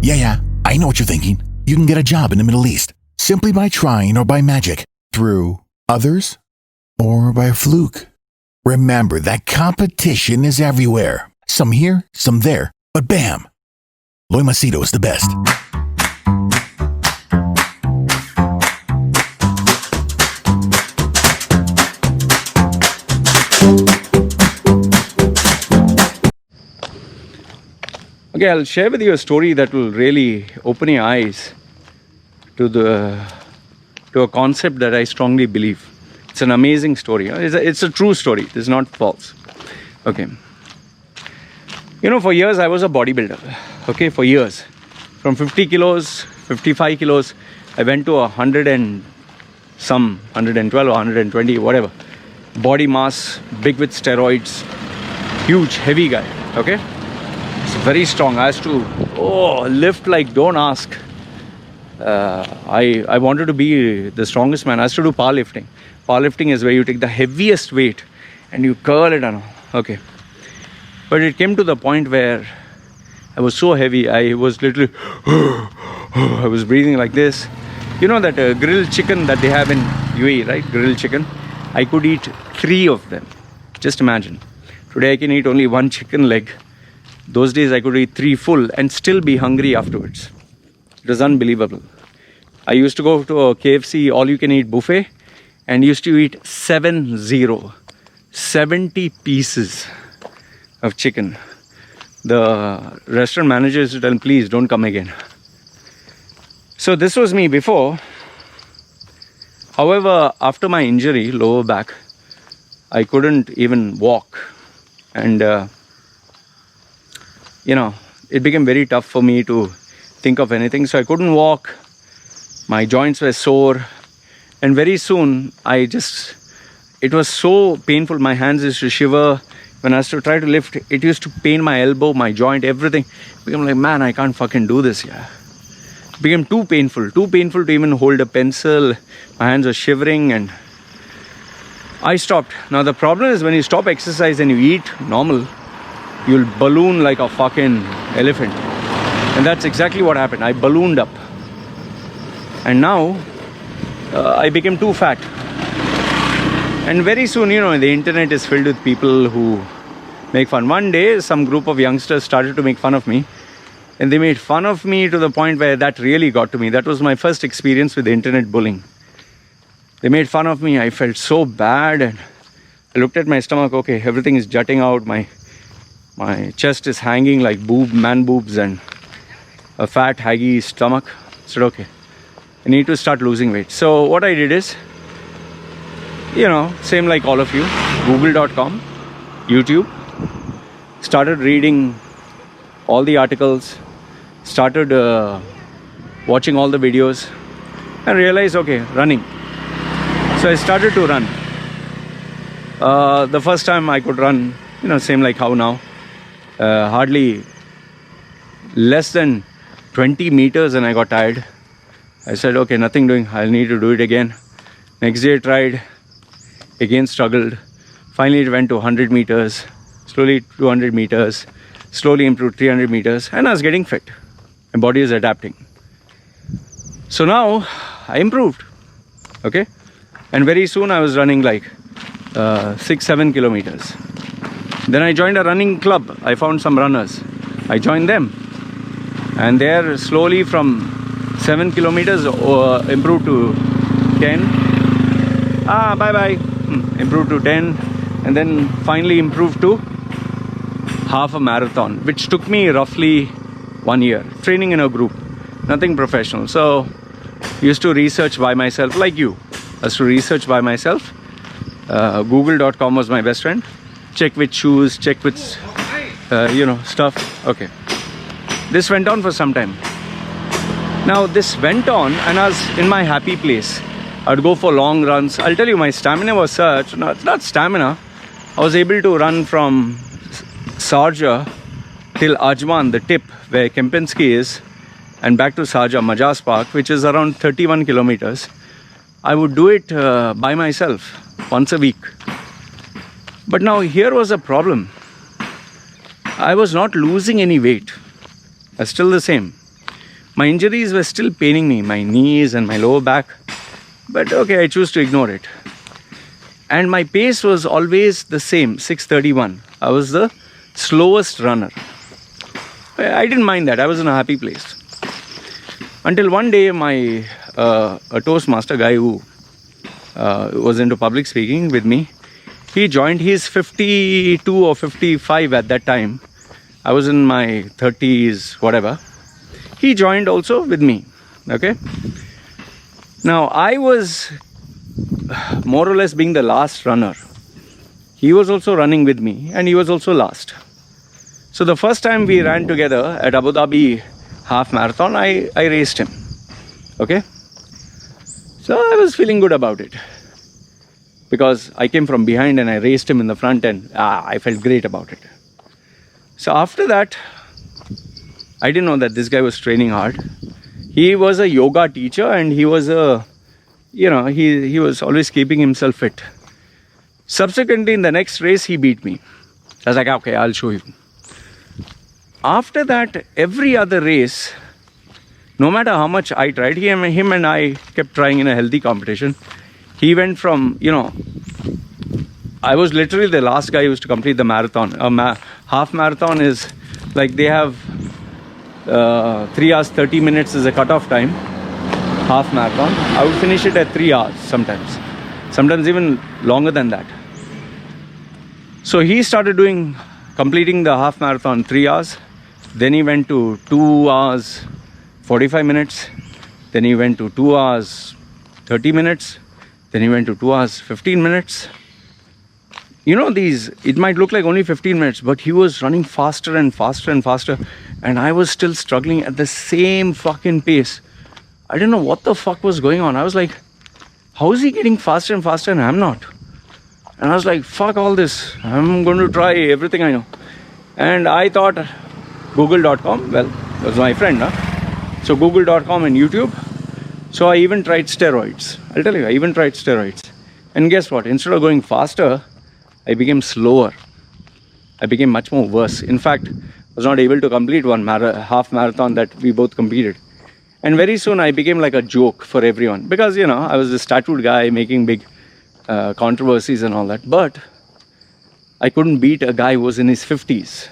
Yeah, I know what you're thinking. You can get a job in the Middle East simply by trying or by magic, through others, or by a fluke. Remember that competition is everywhere. Some here, some there, but bam! Loimacito is the best. Okay, I'll share with you a story that will really open your eyes to a concept that I strongly believe. It's an amazing story. It's a true story. It's not false. Okay. For years I was a bodybuilder. Okay, for years. From 50 kilos, 55 kilos, I went to 112 or 120, whatever. Body mass, big with steroids, huge, heavy guy. Okay. It's very strong. I used to lift like don't ask. I wanted to be the strongest man. I used to do powerlifting. Powerlifting is where you take the heaviest weight and you curl it and all. Okay. But it came to the point where I was so heavy. I was literally I was breathing like this. You know that grilled chicken that they have in UAE, right? Grilled chicken. I could eat 3 of them. Just imagine. Today I can eat only 1 chicken leg. Those days I could eat 3 full and still be hungry afterwards. It was unbelievable. I used to go to a KFC all-you-can-eat buffet and used to eat 70 pieces of chicken. The restaurant manager used to tell me, please don't come again. So this was me before. However, after my injury, lower back, I couldn't even walk. And it became very tough for me to think of anything. So I couldn't walk. My joints were sore. And very soon, it was so painful. My hands used to shiver. When I used to try to lift, it used to pain my elbow, my joint, everything. It became like, man, I can't fucking do this here. It became too painful to even hold a pencil. My hands were shivering and I stopped. Now the problem is when you stop exercise and you eat normal, you'll balloon like a fucking elephant. And that's exactly what happened. I ballooned up. And now, I became too fat. And very soon, the internet is filled with people who make fun. One day, some group of youngsters started to make fun of me. And they made fun of me to the point where that really got to me. That was my first experience with internet bullying. They made fun of me. I felt so bad. And I looked at my stomach. Okay, everything is jutting out. My chest is hanging like man boobs and a fat, haggy stomach. I said, okay, I need to start losing weight. So what I did is, same like all of you, google.com, YouTube, started reading all the articles, started watching all the videos and realized, okay, running. So I started to run. The first time I could run, same like how now, hardly less than 20 meters and I got tired. I said, okay, nothing doing. I'll need to do it again. Next day I tried, again struggled. Finally it went to 100 meters, slowly 200 meters, slowly improved 300 meters and I was getting fit. My body is adapting. So now I improved. Okay. And very soon I was running like 6-7 kilometers. Then I joined a running club. I found some runners. I joined them. And there slowly from 7 kilometers improved to 10. Improved to 10. And then finally improved to half a marathon, which took me roughly 1 year. Training in a group. Nothing professional. So used to research by myself like you. I used to research by myself. Google.com was my best friend. Check with shoes, check with, stuff. Okay. This went on for some time. Now this went on and I was in my happy place. I'd go for long runs. I'll tell you, my stamina was such, not stamina. I was able to run from Sharjah till Ajman, the tip where Kempinski is, and back to Sharjah, Majaz Park, which is around 31 kilometers. I would do it by myself once a week. But now here was a problem. I was not losing any weight. I was still the same. My injuries were still paining me, my knees and my lower back. But okay, I choose to ignore it. And my pace was always the same, 6:31. I was the slowest runner. I didn't mind that. I was in a happy place. Until one day, a Toastmaster guy who was into public speaking with me, he joined. He's 52 or 55 at that time. I was in my 30s, whatever. He joined also with me. Okay. Now, I was more or less being the last runner. He was also running with me and he was also last. So the first time we ran together at Abu Dhabi half marathon, I raced him. Okay. So I was feeling good about it because I came from behind and I raced him in the front and I felt great about it. So after that, I didn't know that this guy was training hard. He was a yoga teacher and he was he was always keeping himself fit. Subsequently, in the next race, he beat me. I was like, okay, I'll show you. After that, every other race, no matter how much I tried, him and I kept trying in a healthy competition. He went from, I was literally the last guy who used to complete the marathon. Half marathon is like they have 3 hours 30 minutes is a cutoff time. Half marathon. I would finish it at 3 hours sometimes even longer than that. So he started completing the half marathon 3 hours. Then he went to 2 hours 45 minutes. Then he went to 2 hours 30 minutes. Then he went to 2 hours 15 minutes. It might look like only 15 minutes, but he was running faster and faster and faster. And I was still struggling at the same fucking pace. I didn't know what the fuck was going on. I was like, how is he getting faster and faster and I'm not? And I was like, fuck all this. I'm going to try everything I know. And I thought Google.com, well, it was my friend, huh? So Google.com and YouTube. So I even tried steroids. I'll tell you, I even tried steroids. And guess what? Instead of going faster, I became slower. I became much more worse. In fact, I was not able to complete one half marathon that we both competed. And very soon I became like a joke for everyone. Because, I was this tattooed guy making big controversies and all that. But I couldn't beat a guy who was in his 50s.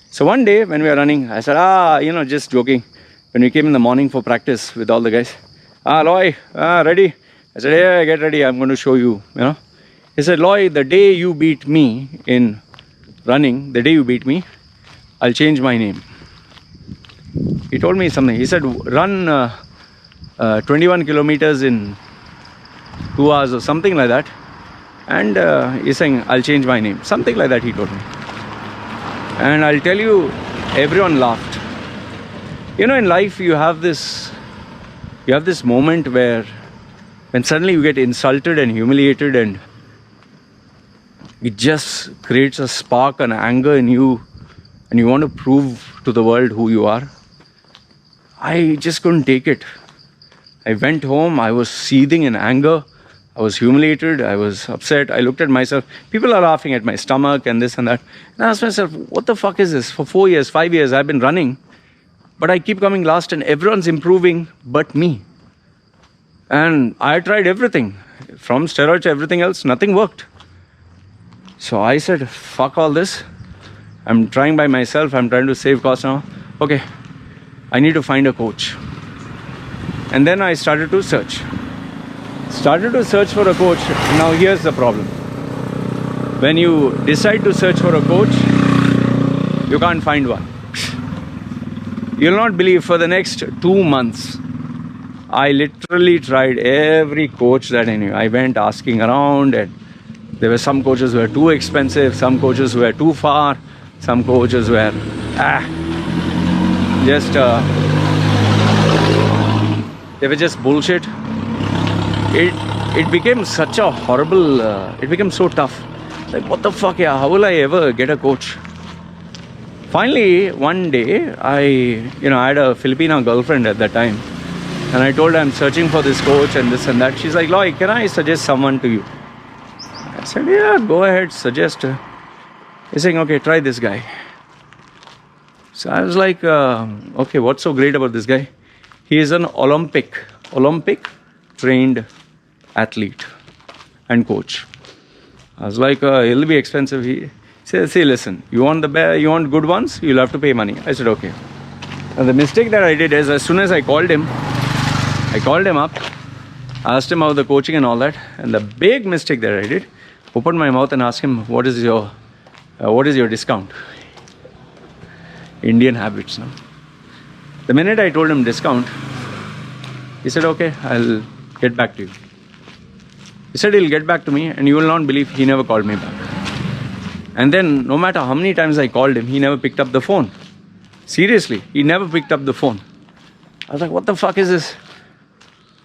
So one day when we were running, I said, just joking. When we came in the morning for practice with all the guys, Loy, ready? I said, yeah, get ready. I'm going to show you, He said, Loy, the day you beat me in running, I'll change my name. He told me something. He said, run 21 kilometers in 2 hours or something like that. And he's saying, I'll change my name. Something like that he told me. And I'll tell you, everyone laughed. In life you have this moment when suddenly you get insulted and humiliated and it just creates a spark and anger in you and you want to prove to the world who you are. I just couldn't take it. I went home, I was seething in anger, I was humiliated, I was upset. I looked at myself, people are laughing at my stomach and this and that. And I asked myself, what the fuck is this? For 4 years, 5 years, I've been running, but I keep coming last and everyone's improving but me. And I tried everything, from steroids to everything else, nothing worked. So I said, fuck all this. I'm trying by myself, I'm trying to save costs now. Okay, I need to find a coach. And then I started to search for a coach. Now here's the problem. When you decide to search for a coach, you can't find one. You'll not believe, for the next 2 months, I literally tried every coach that I knew. I went asking around, and there were some coaches who were too expensive, some coaches who were too far, some coaches were they were just bullshit. It became such a horrible, it became so tough. Like, what the fuck, yeah, how will I ever get a coach? Finally, one day, I had a Filipina girlfriend at that time. And I told her I'm searching for this coach and this and that. She's like, Loy, can I suggest someone to you? I said, yeah, go ahead, suggest her. He's saying, okay, try this guy. So I was like, okay, what's so great about this guy? He is an Olympic trained athlete and coach. I was like, it'll be expensive. He said, see, listen, you want good ones, you'll have to pay money. I said, okay. And the mistake that I did is, as soon as I called him up, asked him about the coaching and all that. And the big mistake that I did, opened my mouth and asked him, what is your discount? Indian habits, no? The minute I told him discount, he said, okay, I'll get back to you. He said he'll get back to me, and you will not believe he never called me back. And then, no matter how many times I called him, he never picked up the phone. Seriously, he never picked up the phone. I was like, what the fuck is this?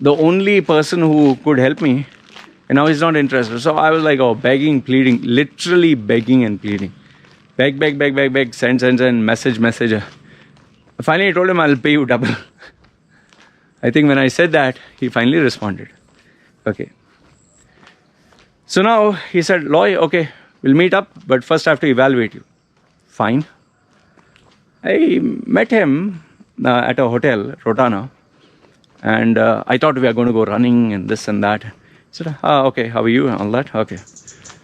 The only person who could help me, and now he's not interested. So I was like, begging, pleading, literally begging and pleading. Beg, send, message. Finally, I told him I'll pay you double. I think when I said that, he finally responded. Okay. So now he said, Loy, okay, we'll meet up, but first I have to evaluate you. Fine. I met him at a hotel, Rotana, and I thought we were going to go running and this and that. He said, okay, how are you and all that? Okay.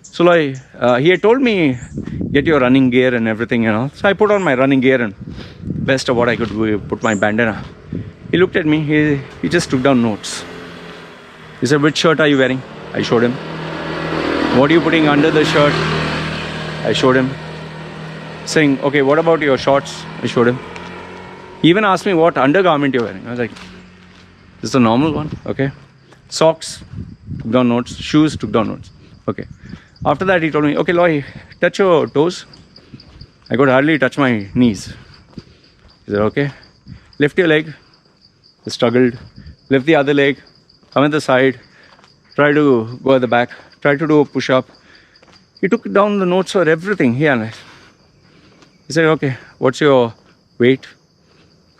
So Loy, he had told me, get your running gear and everything, you know. So I put on my running gear and best of what I could do, put my bandana. He looked at me, he just took down notes. He said, which shirt are you wearing? I showed him. What are you putting under the shirt? I showed him. Saying, okay, what about your shorts? I showed him. He even asked me what undergarment you're wearing. I was like, this is a normal one, okay. Socks, took down notes. Shoes, took down notes. Okay. After that, he told me, okay, Loy, touch your toes. I could hardly touch my knees. He said, okay. Lift your leg. I struggled. Lift the other leg. Come at the side. Try to go at the back. Try to do a push-up. He took down the notes for everything. He analyzed. He said, okay, what's your weight?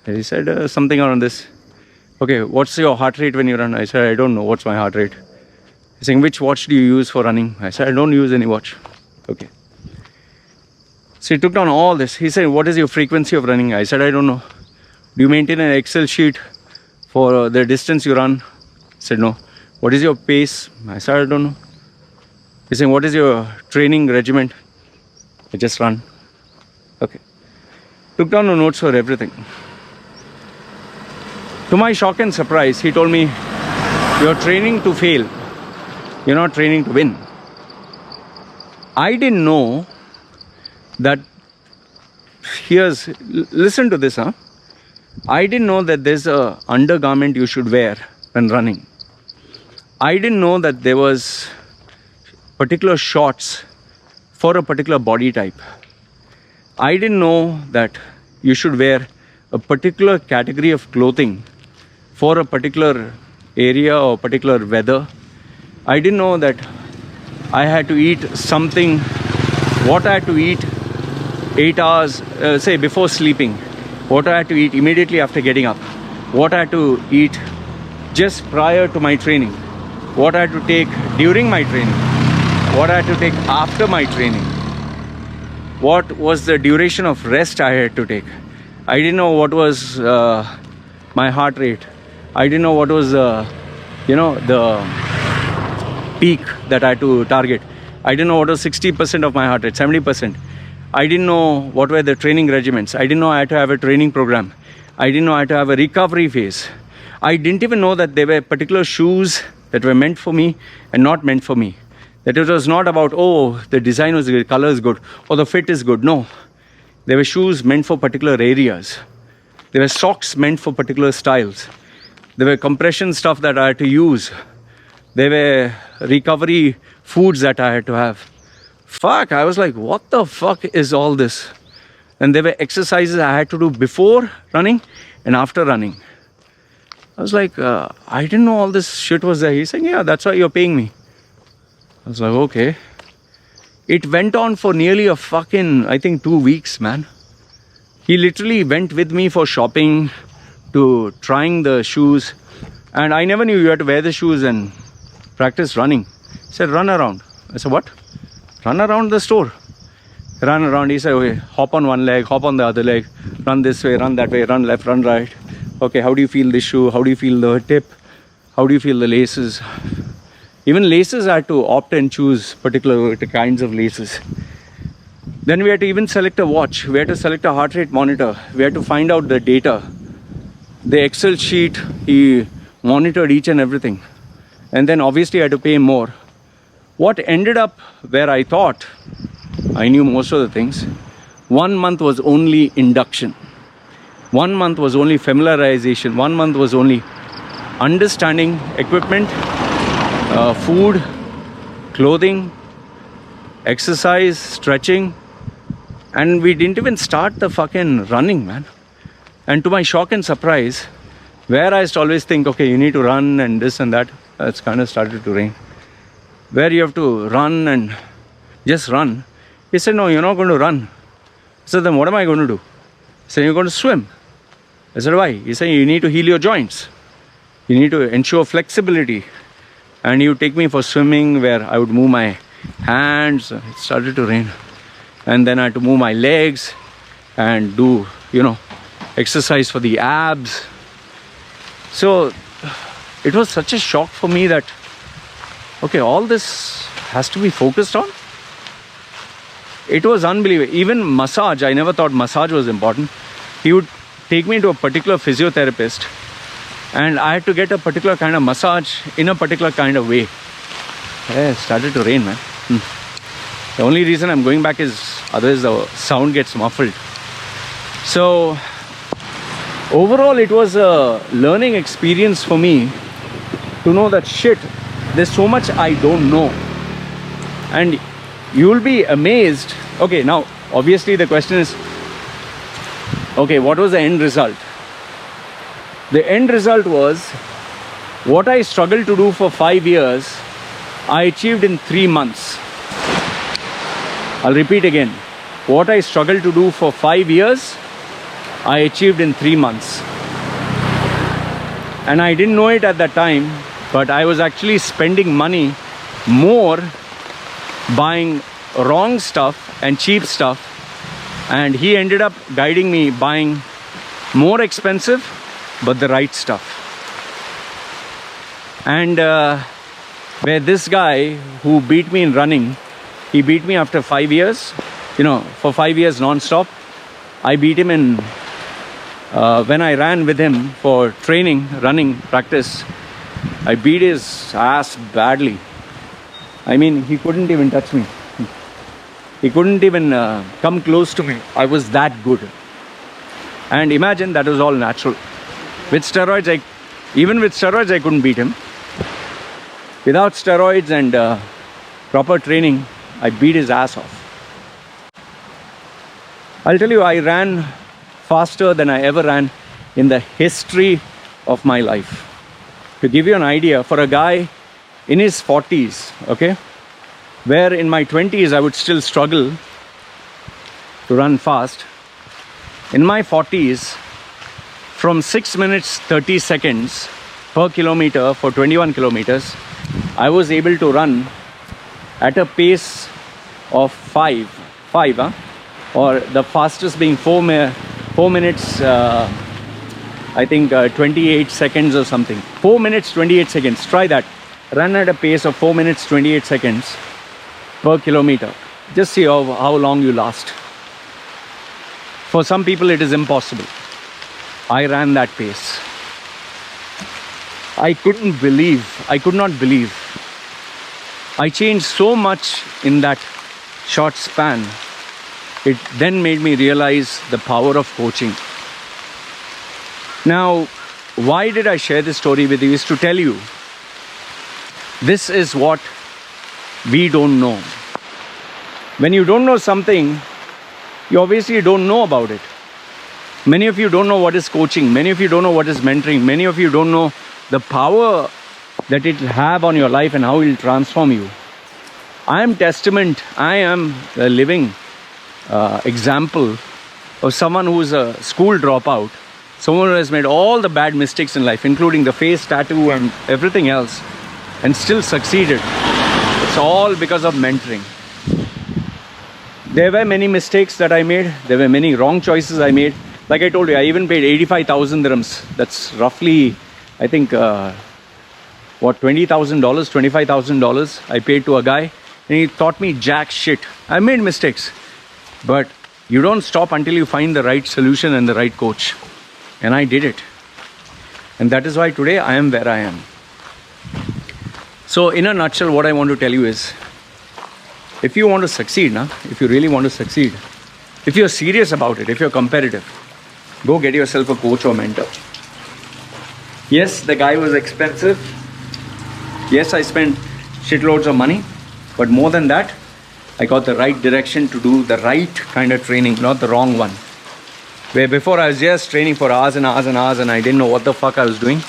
And he said, something around this. Okay, what's your heart rate when you run? I said, I don't know. What's my heart rate? He's saying, which watch do you use for running? I said, I don't use any watch. Okay. So he took down all this. He said, what is your frequency of running? I said, I don't know. Do you maintain an Excel sheet for the distance you run? He said, no. What is your pace? I said, I don't know. He's saying, what is your training regiment? I just run. Okay. Took down the notes for everything. To my shock and surprise, he told me, you're training to fail. You're not training to win. I didn't know that, listen to this, huh? I didn't know that there's a undergarment you should wear when running. I didn't know that there was particular shorts for a particular body type. I didn't know that you should wear a particular category of clothing for a particular area or particular weather. I didn't know that I had to eat something, what I had to eat 8 hours, say before sleeping, what I had to eat immediately after getting up, what I had to eat just prior to my training, what I had to take during my training, what I had to take after my training, what was the duration of rest I had to take. I didn't know what was my heart rate. I didn't know what was the peak that I had to target. I didn't know what was 60% of my heart rate, 70%. I didn't know what were the training regiments. I didn't know I had to have a training program. I didn't know I had to have a recovery phase. I didn't even know that there were particular shoes that were meant for me and not meant for me. That it was not about, the design was good, color is good, or the fit is good. No. There were shoes meant for particular areas. There were socks meant for particular styles. There were compression stuff that I had to use. There were recovery foods that I had to have. Fuck, I was like, what the fuck is all this? And there were exercises I had to do before running and after running. I was like, I didn't know all this shit was there. He's saying, yeah, that's why you're paying me. I was like, okay. It went on for nearly a fucking, I think, 2 weeks, man. He literally went with me for shopping, to trying the shoes. And I never knew you had to wear the shoes and practice running. He said, run around. I said, what? Run around the store. Run around. He said, okay, hop on one leg, hop on the other leg, run this way, run that way, run left, run right. Okay, how do you feel this shoe? How do you feel the tip? How do you feel the laces? Even laces, I had to opt and choose particular kinds of laces. Then we had to even select a watch. We had to select a heart rate monitor. We had to find out the data. The Excel sheet, he monitored each and everything. And then obviously I had to pay more. What ended up where I thought I knew most of the things, 1 month was only induction. 1 month was only familiarization. 1 month was only understanding equipment, food, clothing, exercise, stretching. And we didn't even start the fucking running, man. And to my shock and surprise, where I used to always think, okay, you need to run and this and that, it's kind of started to rain. Where you have to run and just run. He said, no, you're not going to run. I said, then what am I going to do? He said, you're going to swim. I said, why? He said, you need to heal your joints. You need to ensure flexibility. And he would take me for swimming where I would move my hands. It started to rain. And then I had to move my legs and do, exercise for the abs. So it was such a shock for me that, okay, all this has to be focused on. It was unbelievable. Even massage, I never thought massage was important. He would take me to a particular physiotherapist and I had to get a particular kind of massage in a particular kind of way. Yeah, it started to rain, man. The only reason I'm going back is otherwise the sound gets muffled. So overall it was a learning experience for me to know that shit, there's so much I don't know. And you'll be amazed. Okay, now obviously the question is, okay, what was the end result? The end result was what I struggled to do for 5 years, I achieved in 3 months. I'll repeat again. What I struggled to do for 5 years, I achieved in 3 months. And I didn't know it at that time, but I was actually spending money more buying wrong stuff and cheap stuff. And he ended up guiding me buying more expensive but the right stuff. And where this guy who beat me in running, he beat me after 5 years, for 5 years non-stop. I beat him in when I ran with him for training, running practice. I beat his ass badly. I mean, he couldn't even touch me. He couldn't even come close to me. I was that good. And imagine that was all natural. With steroids, even with steroids, I couldn't beat him. Without steroids and proper training, I beat his ass off. I'll tell you, I ran faster than I ever ran in the history of my life. To give you an idea, for a guy in his 40s, okay, where in my 20s I would still struggle to run fast, in my 40s, from 6 minutes 30 seconds per kilometer for 21 kilometers, I was able to run at a pace of 5, or the fastest being 4 minutes, I think 28 seconds or something. 4 minutes 28 seconds. Try that. Run at a pace of 4 minutes 28 seconds per kilometer. Just see how long you last. For some people it is impossible. I ran that pace. I could not believe. I changed so much in that short span. It then made me realize the power of coaching. Now, why did I share this story with you? Is to tell you, this is what we don't know. When you don't know something, you obviously don't know about it. Many of you don't know what is coaching. Many of you don't know what is mentoring. Many of you don't know the power that it will have on your life and how it will transform you. I am a living example of someone who is a school dropout, someone who has made all the bad mistakes in life, including the face tattoo and everything else, and still succeeded. It's all because of mentoring. There were many mistakes that I made. There were many wrong choices I made. Like I told you, I even paid 85,000 dirhams. That's roughly, I think, what, $20,000, $25,000 I paid to a guy, and he taught me jack shit. I made mistakes, but you don't stop until you find the right solution and the right coach. And I did it. And that is why today I am where I am. So in a nutshell, what I want to tell you is, if you want to succeed, if you really want to succeed, if you're serious about it, if you're competitive, go get yourself a coach or mentor. Yes, the guy was expensive. Yes, I spent shitloads of money. But more than that, I got the right direction to do the right kind of training, not the wrong one. Where before I was just training for hours and hours and hours and I didn't know what the fuck I was doing.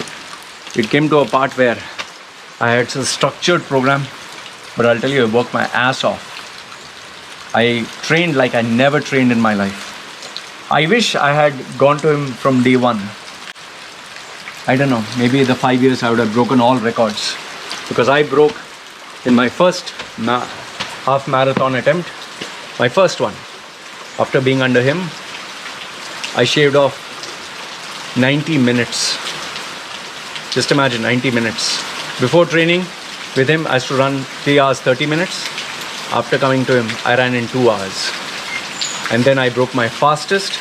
It came to a part where I had a structured program, but I'll tell you, I worked my ass off. I trained like I never trained in my life. I wish I had gone to him from day one. I don't know, maybe the 5 years I would have broken all records. Because I broke in my first half marathon attempt, my first one. After being under him, I shaved off 90 minutes. Just imagine 90 minutes. Before training with him, I used to run 3 hours 30 minutes. After coming to him, I ran in 2 hours. And then I broke my fastest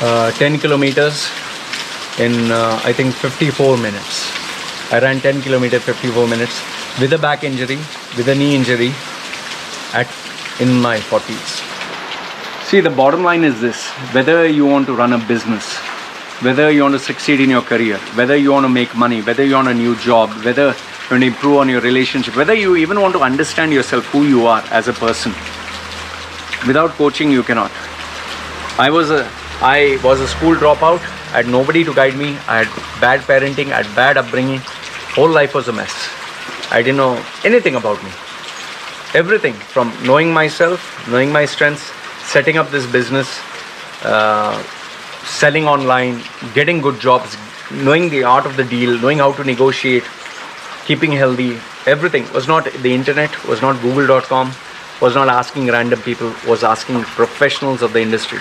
10 kilometers in I think 54 minutes. I ran 10 kilometers 54 minutes with a back injury, with a knee injury in my 40s. See, the bottom line is this: whether you want to run a business, whether you want to succeed in your career, whether you want to make money, whether you want a new job, whether you want to improve on your relationship, whether you even want to understand yourself, who you are as a person, without coaching you cannot. I was a school dropout. I had nobody to guide me. I had bad parenting, I had bad upbringing. Whole life was a mess. I didn't know anything about me. Everything from knowing myself, knowing my strengths, setting up this business, selling online, getting good jobs, knowing the art of the deal, knowing how to negotiate, keeping healthy. Everything was not the internet, was not google.com, was not asking random people, was asking professionals of the industry.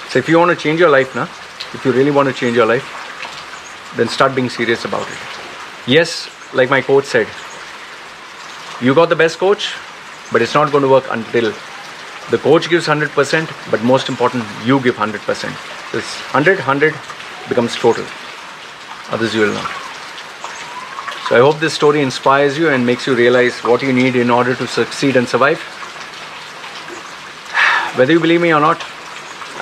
So if you want to change your life, if you really want to change your life, then start being serious about it. Yes, like my coach said, you got the best coach, but it's not going to work until the coach gives 100%, but most important, you give 100%. This 100 becomes total. Others you will not. So I hope this story inspires you and makes you realize what you need in order to succeed and survive. Whether you believe me or not,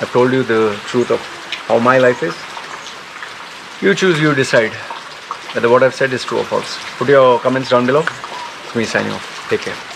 I've told you the truth of how my life is. You choose, you decide whether what I've said is true or false. Put your comments down below. It's me signing off. Take care.